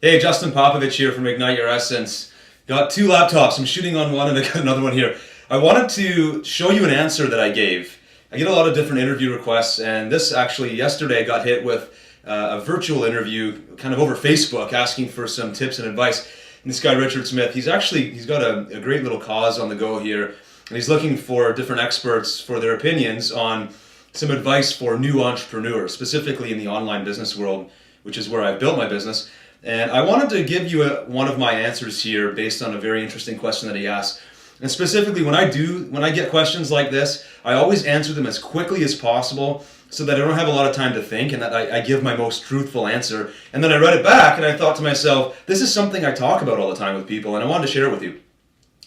Hey, Justin Popovich here from Ignite Your Essence. Got two laptops. I'm shooting on one and I got another one here. I wanted to show you an answer that I gave. I get a lot of different interview requests, and this actually yesterday I got hit with a virtual interview kind of over Facebook asking for some tips and advice. And this guy, Richard Smith, he's got a great little cause on the go here, and he's looking for different experts for their opinions on some advice for new entrepreneurs, specifically in the online business world, which is where I've built my business. And I wanted to give you one of my answers here based on a very interesting question that he asked. And specifically, when I get questions like this, I always answer them as quickly as possible so that I don't have a lot of time to think, and that I give my most truthful answer. And then I read it back and I thought to myself, this is something I talk about all the time with people, and I wanted to share it with you.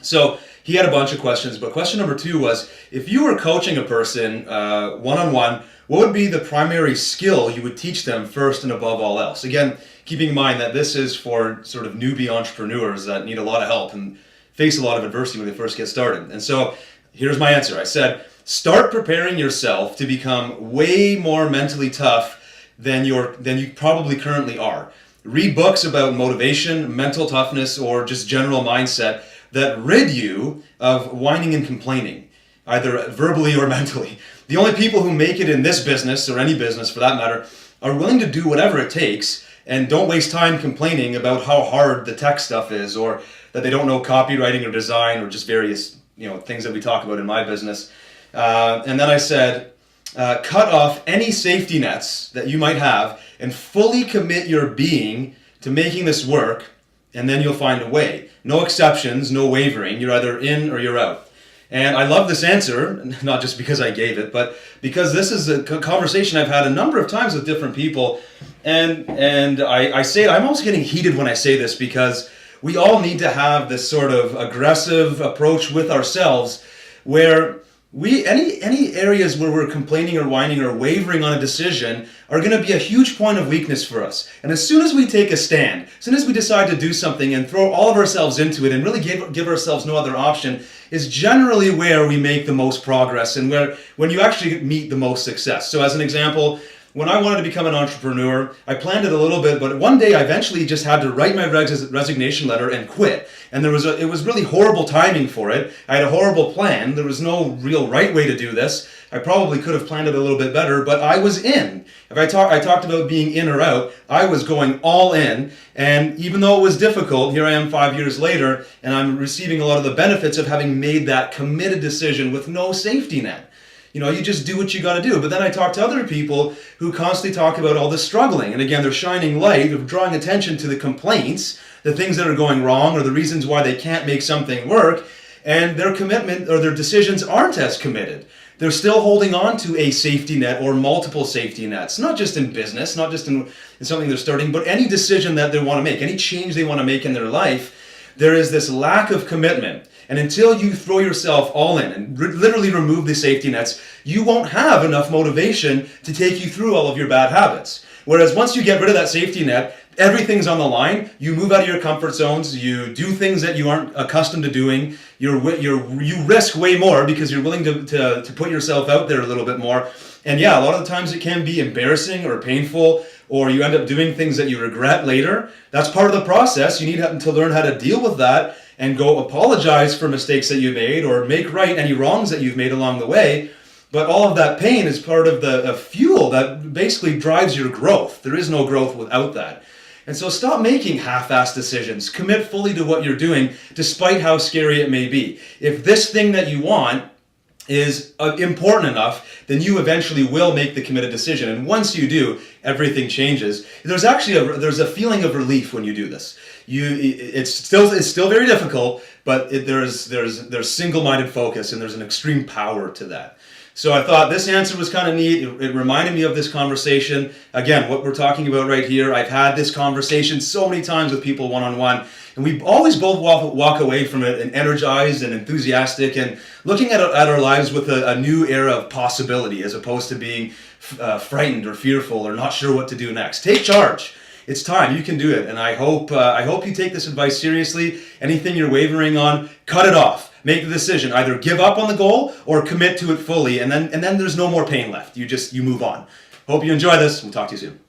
So he had a bunch of questions, but question number 2 was, if you were coaching a person one-on-one, what would be the primary skill you would teach them first and above all else? Again, keeping in mind that this is for sort of newbie entrepreneurs that need a lot of help and face a lot of adversity when they first get started. And so here's my answer. I said, start preparing yourself to become way more mentally tough than you probably currently are. Read books about motivation, mental toughness, or just general mindset that rid you of whining and complaining, either verbally or mentally. The only people who make it in this business, or any business for that matter, are willing to do whatever it takes and don't waste time complaining about how hard the tech stuff is, or that they don't know copywriting or design, or just various things that we talk about in my business. And then I said, cut off any safety nets that you might have and fully commit your being to making this work, and then you'll find a way. No exceptions, no wavering. You're either in or you're out. And I love this answer, not just because I gave it, but because this is a conversation I've had a number of times with different people. And I say it, I'm almost getting heated when I say this, because we all need to have this sort of aggressive approach with ourselves where any areas where we're complaining or whining or wavering on a decision are going to be a huge point of weakness for us. And as soon as we take a stand, as soon as we decide to do something and throw all of ourselves into it and really give ourselves no other option, is generally where we make the most progress and when you actually meet the most success. So as an example, when I wanted to become an entrepreneur, I planned it a little bit, but one day I eventually just had to write my resignation letter and quit. And it was really horrible timing for it. I had a horrible plan. There was no real right way to do this. I probably could have planned it a little bit better, but I was in. If I talked about being in or out, I was going all in. And even though it was difficult, here I am 5 years later, and I'm receiving a lot of the benefits of having made that committed decision with no safety net. You just do what you got to do. But then I talk to other people who constantly talk about all the struggling. And again, they're shining light, of drawing attention to the complaints, the things that are going wrong, or the reasons why they can't make something work. And their commitment or their decisions aren't as committed. They're still holding on to a safety net or multiple safety nets, not just in business, not just in something they're starting, but any decision that they want to make, any change they want to make in their life. There is this lack of commitment. And until you throw yourself all in and literally remove the safety nets, you won't have enough motivation to take you through all of your bad habits. Whereas once you get rid of that safety net, everything's on the line. You move out of your comfort zones. You do things that you aren't accustomed to doing. You risk way more because you're willing to put yourself out there a little bit more. And yeah, a lot of the times it can be embarrassing or painful, or you end up doing things that you regret later. That's part of the process. You need to learn how to deal with that and go apologize for mistakes that you made or make right any wrongs that you've made along the way. But all of that pain is part of the fuel that basically drives your growth. There is no growth without that. And so stop making half-assed decisions. Commit fully to what you're doing, despite how scary it may be. If this thing that you want is important enough, then you eventually will make the committed decision. And once you do, everything changes. There's a feeling of relief when you do this. It's still very difficult, but there's single-minded focus, and there's an extreme power to that. So I thought this answer was kind of neat. It reminded me of this conversation. Again, what we're talking about right here, I've had this conversation so many times with people one-on-one, and we always both walk away from it and energized and enthusiastic and looking at our lives with a new era of possibility, as opposed to being frightened or fearful or not sure what to do next. Take charge. It's time. You can do it. And I hope you take this advice seriously. Anything you're wavering on, cut it off. Make the decision. Either give up on the goal or commit to it fully, and then there's no more pain left. You move on. Hope you enjoy this. We'll talk to you soon.